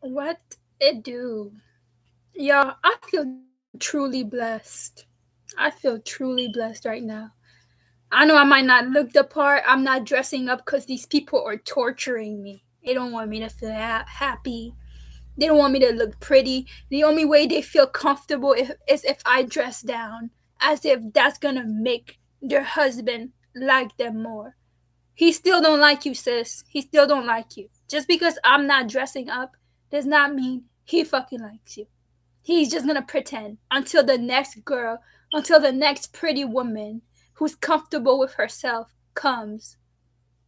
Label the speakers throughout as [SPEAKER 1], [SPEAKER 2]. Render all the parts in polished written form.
[SPEAKER 1] What it do? Yeah, I feel truly blessed. I feel truly blessed right now. I know I might not look the part. I'm not dressing up because these people are torturing me. They don't want me to feel happy. They don't want me to look pretty. The only way they feel comfortable is if I dress down, as if that's gonna make their husband like them more. He still don't like you, sis. He still don't like you. Just because I'm not dressing up does not mean he fucking likes you. He's just gonna pretend until the next girl, until the next pretty woman who's comfortable with herself comes,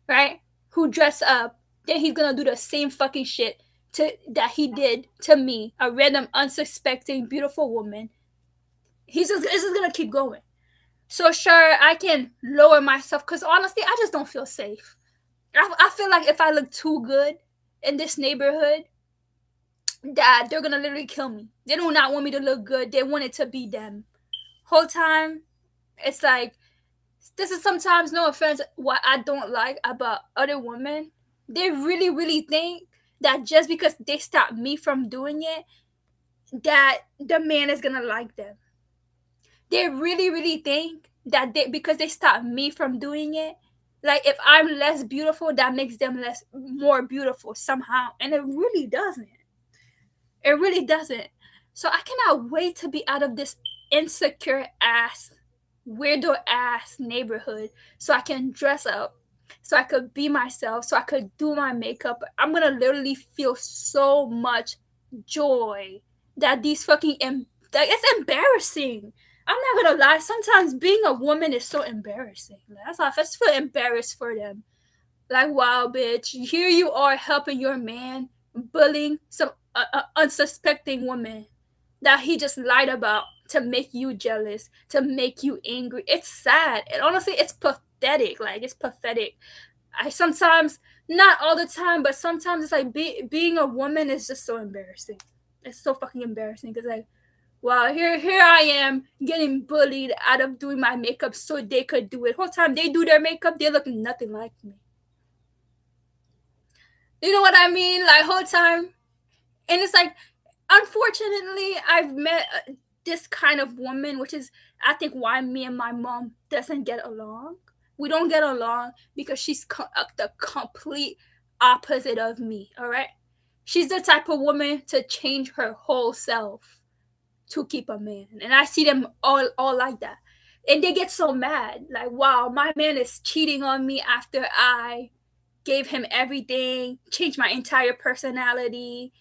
[SPEAKER 1] right? Who dress up, then he's gonna do the same fucking shit to that he did to me, a random, unsuspecting, beautiful woman. It's just gonna keep going. So sure, I can lower myself because honestly, I just don't feel safe. I feel like if I look too good in this neighborhood, that they're gonna literally kill me. They do not want me to look good. They want it to be them. Whole time, it's like this is sometimes no offense what I don't like about other women. They really, really think that just because they stop me from doing it, that the man is gonna like them. They really, really think that they because they stop me from doing it, like if I'm less beautiful, that makes them less more beautiful somehow, and it really doesn't. It really doesn't. So I cannot wait to be out of this insecure ass, weirdo ass neighborhood so I can dress up, so I could be myself, so I could do my makeup. I'm gonna literally feel so much joy that these fucking like it's embarrassing. I'm not gonna lie. Sometimes being a woman is so embarrassing. That's why I just feel embarrassed for them. Like, wow, bitch, here you are helping your man bullying some unsuspecting woman that he just lied about to make you jealous, to make you angry. It's sad. And honestly, it's pathetic. Like, it's pathetic. I sometimes, not all the time, but sometimes it's like being a woman is just so embarrassing. It's so fucking embarrassing because, like, wow, here I am getting bullied out of doing my makeup so they could do it. Whole time they do their makeup, they look nothing like me. You know what I mean? Like whole time, and it's like, unfortunately, I've met this kind of woman, which is I think why me and my mom doesn't get along. We don't get along because she's the complete opposite of me. All right, she's the type of woman to change her whole self to keep a man, and I see them all like that, and they get so mad. Like, wow, my man is cheating on me after I gave him everything, changed my entire personality.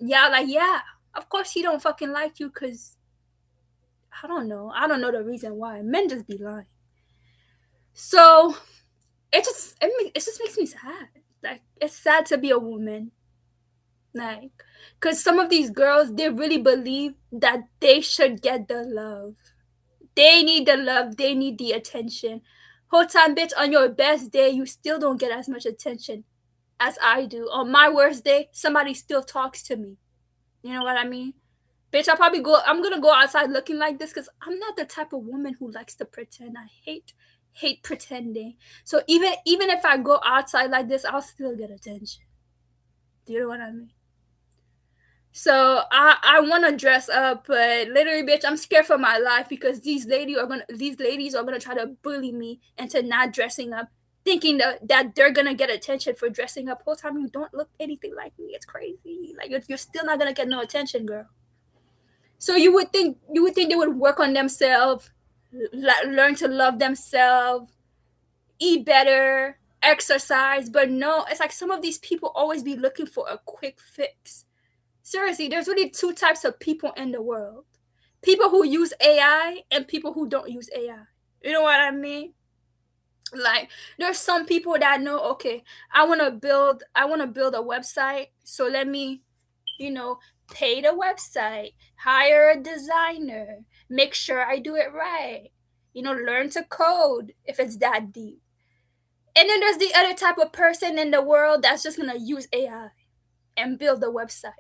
[SPEAKER 1] Yeah, like yeah, of course he don't fucking like you because I don't know. I don't know the reason why. Men just be lying. So it just makes me sad. Like it's sad to be a woman. Like, cause some of these girls they really believe that they should get the love. They need the love. They need the attention. Whole time, bitch. On your best day, you still don't get as much attention as I do. On my worst day, somebody still talks to me. You know what I mean? Bitch, I'm gonna go outside looking like this because I'm not the type of woman who likes to pretend. I hate pretending. So even if I go outside like this, I'll still get attention. Do you know what I mean? So I want to dress up, but literally, bitch, I'm scared for my life because these ladies are gonna try to bully me into not dressing up, thinking that they're gonna get attention for dressing up. Whole time you don't look anything like me. It's crazy. Like you're still not gonna get no attention, girl. So you would think they would work on themselves, learn to love themselves, eat better, exercise, but no, it's like some of these people always be looking for a quick fix. Seriously, there's really two types of people in the world. People who use AI and people who don't use AI. You know what I mean? Like there's some people that know, okay, I want to build a website, so let me you know, pay the website, hire a designer, make sure I do it right, learn to code if it's that deep. And then there's the other type of person in the world that's just gonna use AI and build the website.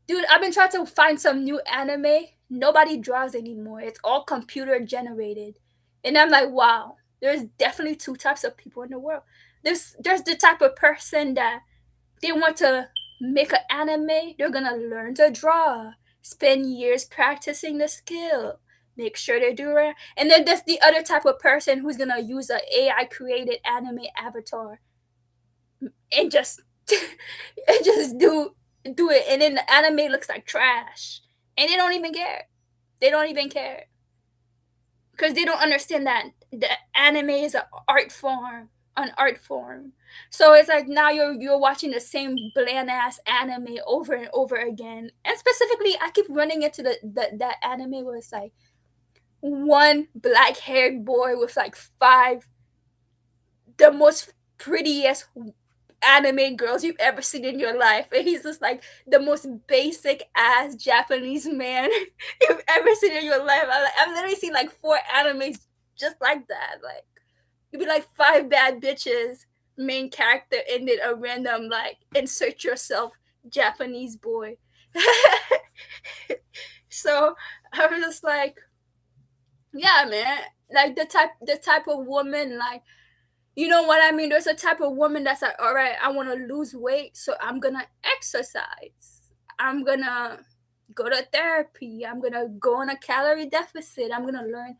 [SPEAKER 1] Dude, I've been trying to find some new anime. Nobody draws anymore. It's all computer generated. And I'm like, wow, there's definitely two types of people in the world. There's the type of person that they want to make an anime, they're gonna learn to draw, spend years practicing the skill, make sure they do it. And then there's the other type of person who's gonna use a AI created anime avatar and just and just do it, and then the anime looks like trash, and they don't even care. They don't even care because they don't understand that the anime is an art form. So it's like now you're watching the same bland ass anime over and over again. And specifically, I keep running into that anime where it's like one black haired boy with like five the most prettiest anime girls you've ever seen in your life, and he's just like the most basic ass Japanese man you've ever seen in your life. I've literally seen like four animes just like that. Like you'd be like five bad bitches, main character ended a random like insert yourself Japanese boy. So I was just like, yeah, man. Like the type of woman, like, you know what I mean? There's a type of woman that's like, all right, I want to lose weight, so I'm gonna exercise. I'm gonna go to therapy. I'm gonna go on a calorie deficit. I'm gonna learn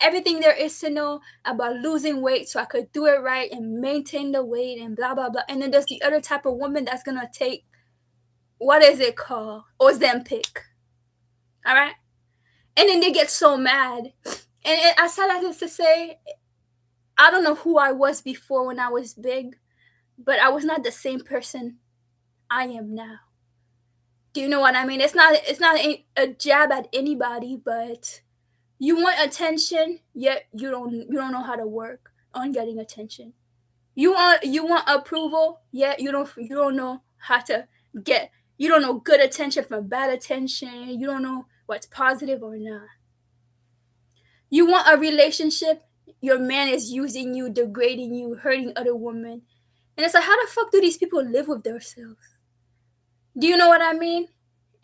[SPEAKER 1] everything there is to know about losing weight so I could do it right and maintain the weight and blah blah blah. And then there's the other type of woman that's gonna take, what is it called? Ozempic. All right? And then they get so mad. And I said that to say, I don't know who I was before when I was big, but I was not the same person I am now. Do you know what I mean? It's not a jab at anybody, but you want attention, yet you don't know how to work on getting attention. You want approval, yet you don't know how to get, you don't know good attention from bad attention. You don't know what's positive or not. You want a relationship, your man is using you, degrading you, hurting other women. And it's like, how the fuck do these people live with themselves? Do you know what I mean?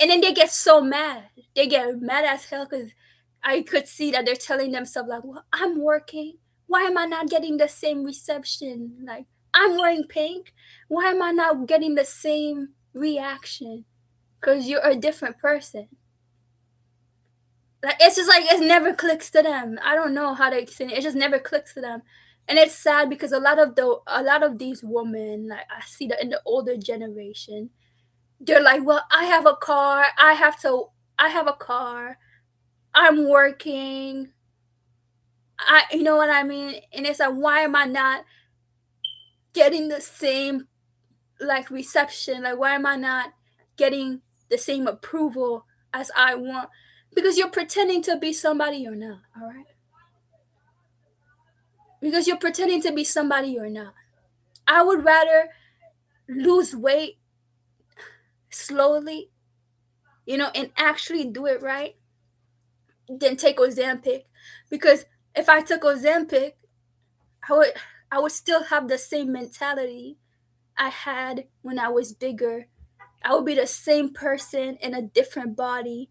[SPEAKER 1] And then they get so mad. They get mad as hell because I could see that they're telling themselves, like, well, I'm working. Why am I not getting the same reception? Like, I'm wearing pink. Why am I not getting the same reaction? Because you're a different person. Like, it's just like it never clicks to them. I don't know how to explain it. It just never clicks to them. And it's sad because a lot of these women, like I see that in the older generation, they're like, well, I have a car, I'm working, you know what I mean? And it's like, why am I not getting the same like reception? Like, why am I not getting the same approval as I want? Because you're pretending to be somebody you're not, all right? Because you're pretending to be somebody you're not. I would rather lose weight slowly, and actually do it right than take Ozempic. Because if I took Ozempic, I would I would still have the same mentality I had when I was bigger. I would be the same person in a different body.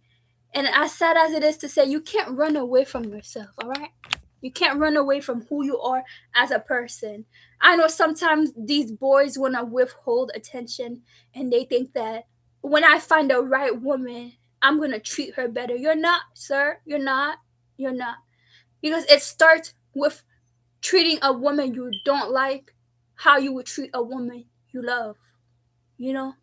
[SPEAKER 1] And as sad as it is to say, you can't run away from yourself, all right? You can't run away from who you are as a person. I know sometimes these boys want to withhold attention and they think that when I find the right woman, I'm going to treat her better. You're not, sir. You're not. You're not. Because it starts with treating a woman you don't like how you would treat a woman you love, you know?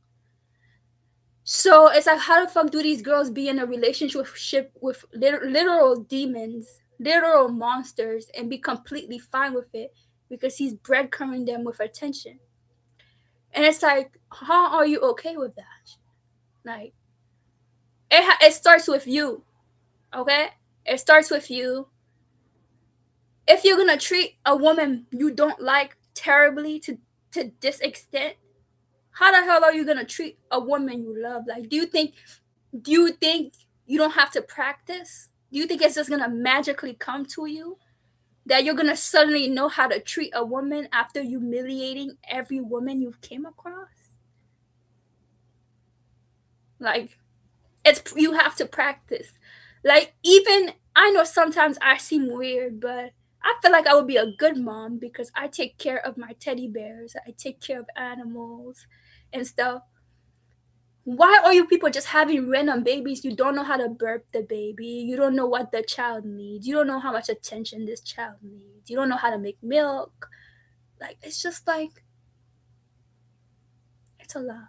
[SPEAKER 1] So it's like, how the fuck do these girls be in a relationship with literal demons, literal monsters, and be completely fine with it because he's breadcrumbing them with attention? And it's like, how are you okay with that? Like, it starts with you, okay? It starts with you. If you're gonna treat a woman you don't like terribly to this extent, how the hell are you gonna treat a woman you love? Like, do you think you don't have to practice? Do you think it's just gonna magically come to you? That you're gonna suddenly know how to treat a woman after humiliating every woman you've came across? Like, you have to practice. Like, even I know sometimes I seem weird, but I feel like I would be a good mom because I take care of my teddy bears, I take care of animals and stuff. Why are you people just having random babies? You don't know how to burp the baby. You don't know what the child needs. You don't know how much attention this child needs. You don't know how to make milk. Like, it's just like, it's a lot.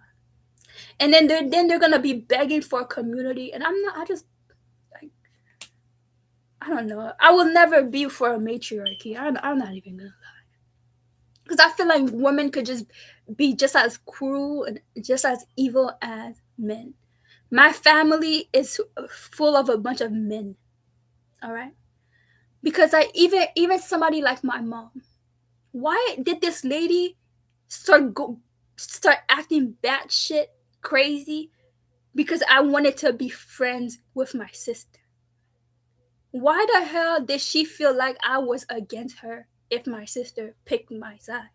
[SPEAKER 1] And then they're gonna be begging for a community. And I'm not. I just like, I don't know. I will never be for a matriarchy. I'm not even gonna lie, because I feel like women could just be just as cruel and just as evil as men. My family is full of a bunch of men. All right, because I even somebody like my mom. Why did this lady start acting batshit crazy? Because I wanted to be friends with my sister. Why the hell did she feel like I was against her if my sister picked my side?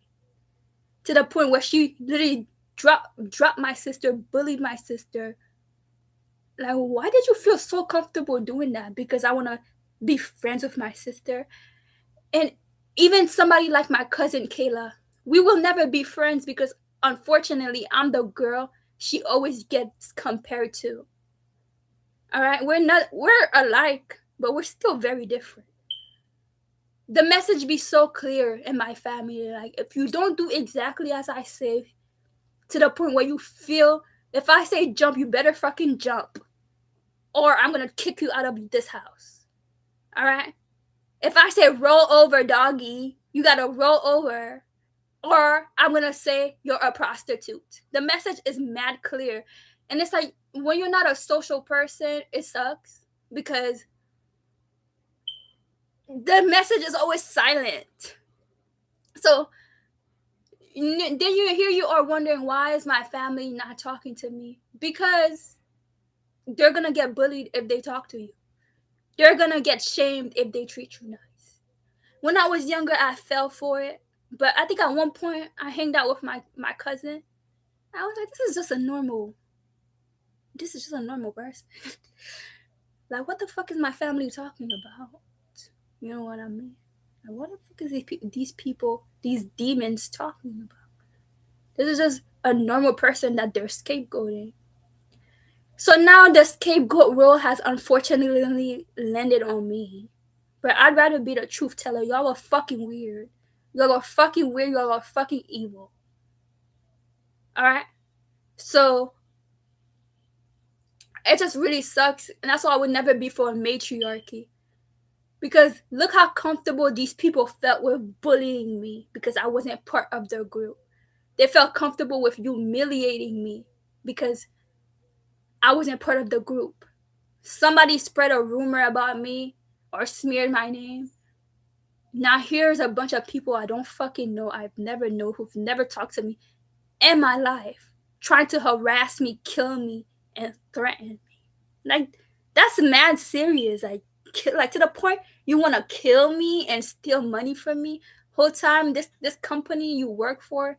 [SPEAKER 1] To the point where she literally dropped my sister, bullied my sister. Like, why did you feel so comfortable doing that? Because I want to be friends with my sister. And even somebody like my cousin Kayla, we will never be friends because unfortunately I'm the girl she always gets compared to. All right, we're alike, but we're still very different. The message be so clear in my family, like, if you don't do exactly as I say, to the point where you feel, if I say jump, you better fucking jump, or I'm gonna kick you out of this house. All right, if I say roll over, doggy, you gotta roll over, or I'm gonna say you're a prostitute. The message is mad clear. And it's like, when you're not a social person, it sucks because the message is always silent. So then you are wondering, why is my family not talking to me? Because they're gonna get bullied if they talk to you. They're gonna get shamed if they treat you nice. When I was younger, I fell for it. But I think at one point I hanged out with my cousin. I was like, this is just a normal person. Like, what the fuck is my family talking about? You know what I mean? Like, what the fuck is these people, these demons talking about? This is just a normal person that they're scapegoating. So now the scapegoat role has unfortunately landed on me. But I'd rather be the truth teller. Y'all are fucking weird. Y'all are fucking weird. Y'all are fucking evil. Alright? So it just really sucks. And that's why I would never be for a matriarchy. Because look how comfortable these people felt with bullying me because I wasn't part of their group. They felt comfortable with humiliating me because I wasn't part of the group. Somebody spread a rumor about me or smeared my name. Now here's a bunch of people I don't fucking know, I've never known, who've never talked to me in my life, trying to harass me, kill me, and threaten me. Like, that's mad serious. Like to the point you want to kill me and steal money from me. Whole time this company you work for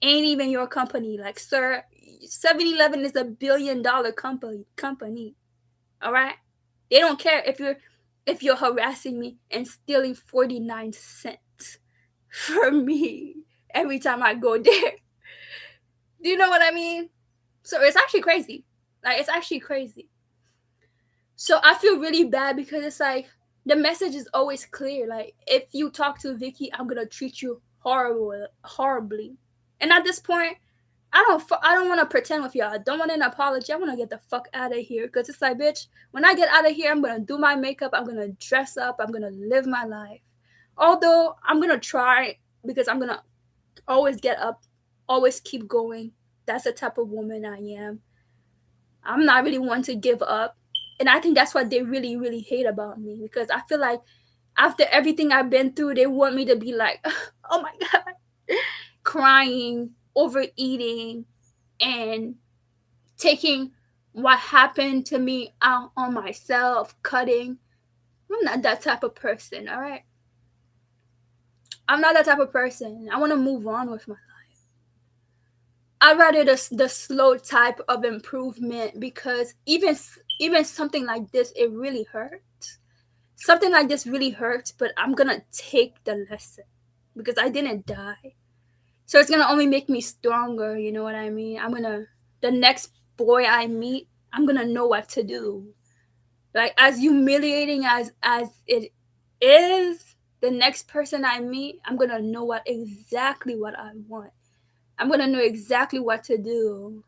[SPEAKER 1] ain't even your company. Like, sir, 7-Eleven is $1 billion company. All right, they don't care if you're harassing me and stealing 49 cents from me every time I go there. Do you know what I mean? So it's actually crazy. Like, it's actually crazy. So I feel really bad because it's like the message is always clear. Like, if you talk to Vicky, I'm gonna treat you horribly. And at this point, I don't want to pretend with y'all. I don't want an apology. I want to get the fuck out of here because it's like, bitch, when I get out of here, I'm gonna do my makeup. I'm gonna dress up. I'm gonna live my life. Although I'm gonna try, because I'm gonna always get up, always keep going. That's the type of woman I am. I'm not really one to give up. And I think that's what they really, really hate about me, because I feel like after everything I've been through, they want me to be like, oh my God, crying, overeating, and taking what happened to me out on myself, cutting. I'm not that type of person, all right? I'm not that type of person. I want to move on with my life. I'd rather the slow type of improvement, because even something like this, it really hurts. something like this really hurts, but I'm gonna take the lesson because I didn't die. So it's gonna only make me stronger, you know what I mean? The next boy I meet, I'm gonna know what to do. Like, as humiliating as it is, the next person I meet, I'm gonna know exactly what I want. I'm gonna know exactly what to do.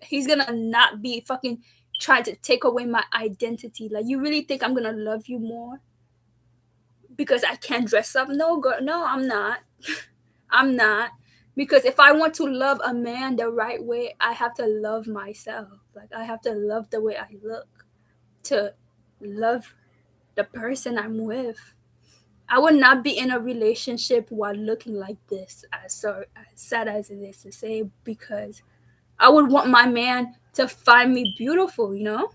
[SPEAKER 1] He's gonna not be fucking trying to take away my identity. Like, you really think I'm gonna love you more because I can't dress up? No, girl, no, I'm not. I'm not. Because if I want to love a man the right way, I have to love myself. Like, I have to love the way I look to love the person I'm with. I would not be in a relationship while looking like this, as sad as it is to say, because I would want my man to find me beautiful, you know?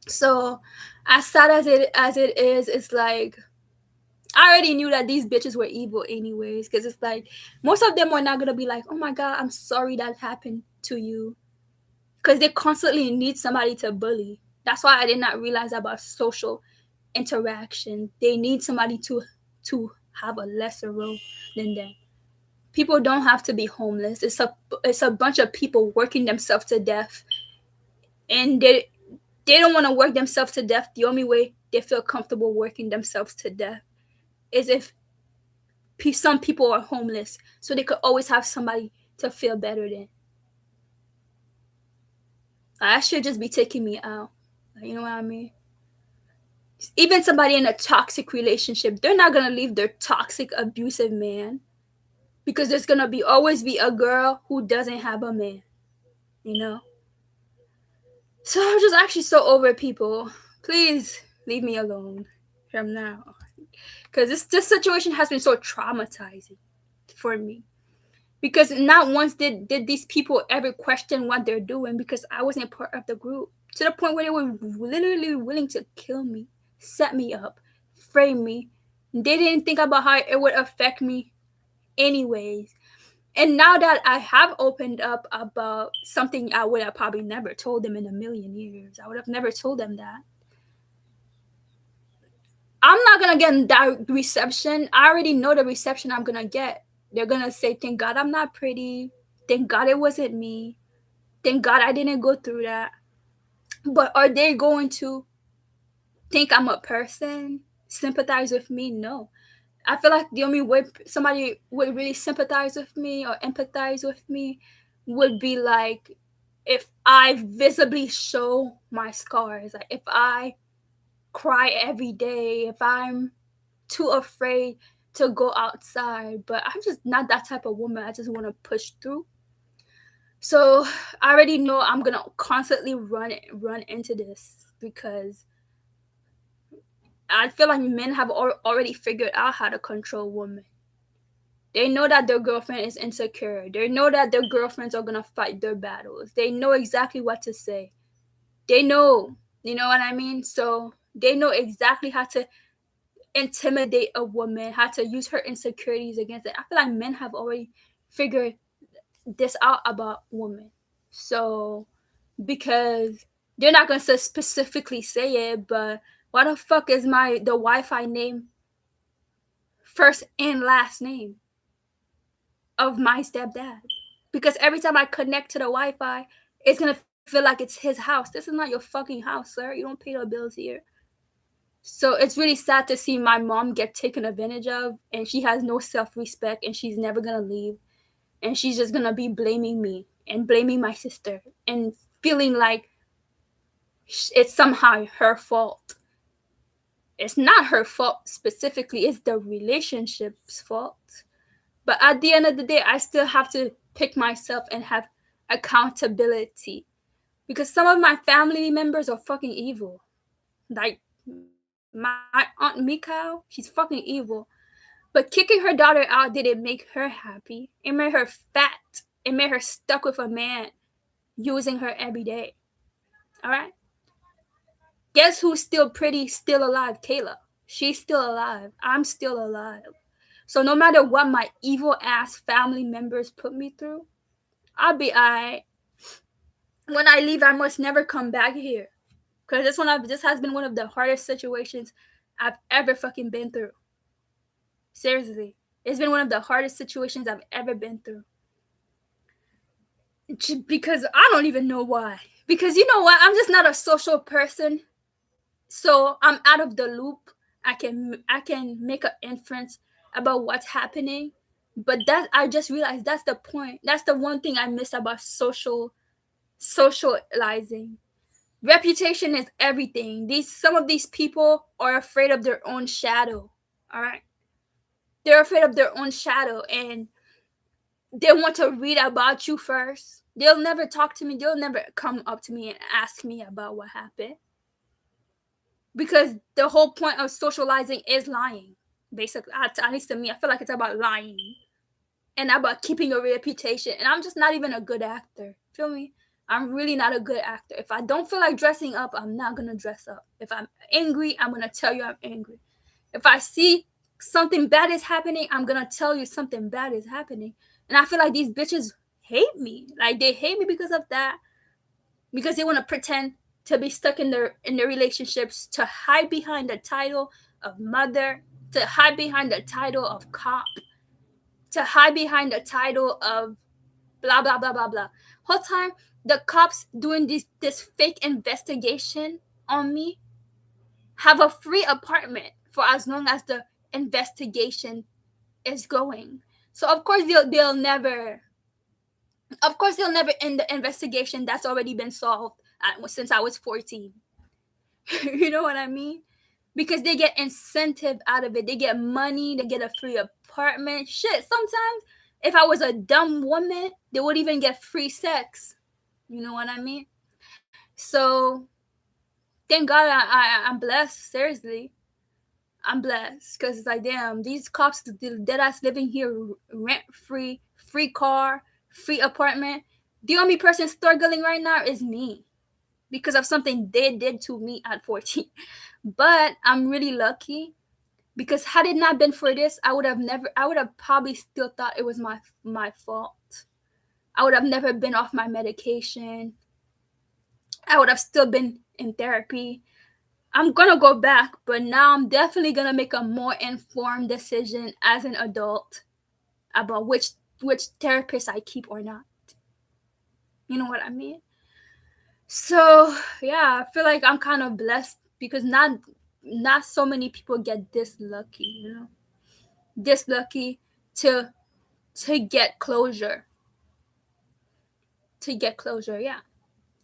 [SPEAKER 1] So, as sad as it is, it's like I already knew that these bitches were evil anyways, because it's like most of them are not gonna be like, oh my god, I'm sorry that happened to you. Because they constantly need somebody to bully. That's why I did not realize about social interaction. They need somebody to have a lesser role than them. People don't have to be homeless. It's a bunch of people working themselves to death, and they don't want to work themselves to death. The only way they feel comfortable working themselves to death is if some people are homeless, so they could always have somebody to feel better than. That should just be taking me out. You know what I mean? Even somebody in a toxic relationship, they're not gonna leave their toxic, abusive man because there's gonna be always be a girl who doesn't have a man. You know. So I'm just actually so over people. Please leave me alone from now on, because this situation has been so traumatizing for me. Because not once did these people ever question what they're doing, because I wasn't part of the group, to the point where they were literally willing to kill me, set me up, frame me. They didn't think about how it would affect me anyways. And now that I have opened up about something I would have probably never told them in a million years, I would have never told them that. I'm not gonna get that reception. I already know the reception I'm gonna get. They're gonna say, thank God I'm not pretty. Thank God it wasn't me. Thank God I didn't go through that. But are they going to think I'm a person? Sympathize with me? No. I feel like the only way somebody would really sympathize with me or empathize with me would be like if I visibly show my scars. Like if I cry every day, if I'm too afraid to go outside. But I'm just not that type of woman. I just want to push through. So I already know I'm gonna constantly run into this because I feel like men have already figured out how to control women. They know that their girlfriend is insecure. They know that their girlfriends are gonna fight their battles. They know exactly what to say. They know, you know what I mean? So they know exactly how to intimidate a woman, how to use her insecurities against it. I feel like men have already figured this out about women. So because they're not gonna specifically say it, but why the fuck is the Wi-Fi name first and last name of my stepdad? Because every time I connect to the Wi-Fi, it's gonna feel like it's his house. This is not your fucking house, sir. You don't pay the bills here. So it's really sad to see my mom get taken advantage of, and she has no self-respect, and she's never gonna leave, and she's just gonna be blaming me and blaming my sister and feeling like it's somehow her fault. It's not her fault specifically, it's the relationship's fault. But at the end of the day, I still have to pick myself and have accountability, because some of my family members are fucking evil. Like my aunt Mikau, she's fucking evil. But kicking her daughter out didn't make her happy. It made her fat. It made her stuck with a man using her every day. All right? Guess who's still pretty, still alive? Kayla. She's still alive. I'm still alive. So no matter what my evil ass family members put me through, I'll be alright. When I leave, I must never come back here. Because this has been one of the hardest situations I've ever fucking been through. Seriously. It's been one of the hardest situations I've ever been through. Because I don't even know why. Because you know what? I'm just not a social person. So I'm out of the loop. I can make an inference about what's happening. But that I just realized that's the point. That's the one thing I miss about socializing. Reputation is everything. These some of these people are afraid of their own shadow. All right. They're afraid of their own shadow and they want to read about you first. They'll never talk to me. They'll never come up to me and ask me about what happened. Because the whole point of socializing is lying. Basically, at least to me, I feel like it's about lying and about keeping a reputation. And I'm just not even a good actor. Feel me? I'm really not a good actor. If I don't feel like dressing up, I'm not gonna dress up. If I'm angry, I'm gonna tell you I'm angry. If I see something bad is happening, I'm gonna tell you something bad is happening. And I feel like these bitches hate me. Like they hate me because of that. Because they want to pretend to be stuck in their relationships, to hide behind the title of mother, to hide behind the title of cop, to hide behind the title of blah blah blah blah blah. Whole time the cops doing this fake investigation on me have a free apartment for as long as the investigation is going. So of course they'll never end the investigation that's already been solved since I was 14. You know what I mean? Because they get incentive out of it. They get money, they get a free apartment. Shit, sometimes if I was a dumb woman, they would even get free sex. You know what I mean? So thank God I'm blessed. Seriously, I'm blessed because it's like damn, these cops dead ass living here rent free, free car, free apartment. The only person struggling right now is me because of something they did to me at 14. But I'm really lucky because had it not been for this, I would have probably still thought it was my fault. I would have never been off my medication. I would have still been in therapy. I'm gonna go back, but now I'm definitely gonna make a more informed decision as an adult about which therapist I keep or not. You know what I mean? So yeah, I feel like I'm kind of blessed because not so many people get this lucky, you know, this lucky to to get closure, to get closure. Yeah.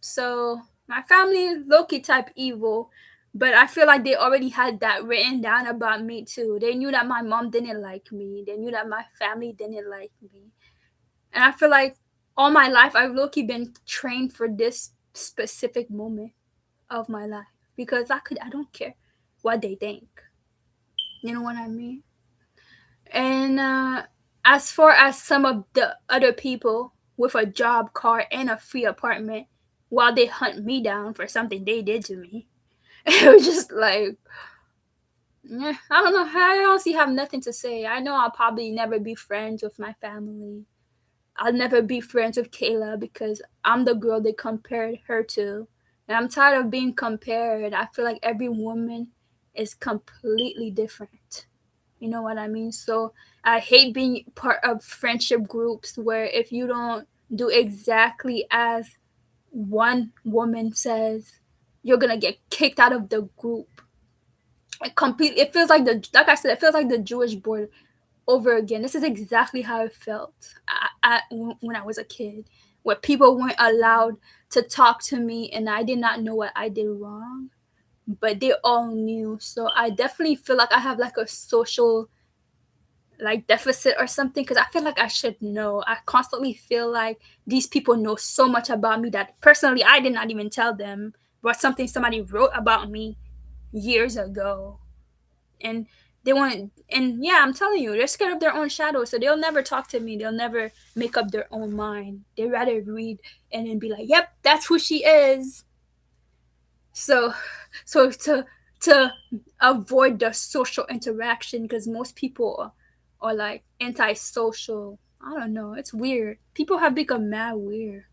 [SPEAKER 1] So my family is low-key type evil, but I feel like they already had that written down about me too. They knew that my mom didn't like me. They knew that my family didn't like me. And I feel like all my life I've low-key been trained for this specific moment of my life because I don't care what they think. You know what I mean? And as far as some of the other people with a job, car, and a free apartment, while they hunt me down for something they did to me, it was just like, I don't know. I honestly have nothing to say. I know I'll probably never be friends with my family. I'll never be friends with Kayla because I'm the girl they compared her to. And I'm tired of being compared. I feel like every woman is completely different. You know what I mean? So I hate being part of friendship groups where if you don't do exactly as one woman says, you're gonna get kicked out of the group. It feels like like I said, it feels like the Jewish board over again. This is exactly how it felt when I was a kid, where people weren't allowed to talk to me and I did not know what I did wrong, but they all knew. So I definitely feel like I have like a social like deficit or something because I feel like I should know. I constantly feel like these people know so much about me that personally I did not even tell them, but something somebody wrote about me years ago. And they want and yeah, I'm telling you, they're scared of their own shadow, so they'll never talk to me. They'll never make up their own mind. They rather read and then be like, "Yep, that's who she is." So to avoid the social interaction because most people are like antisocial. I don't know. It's weird. People have become mad weird.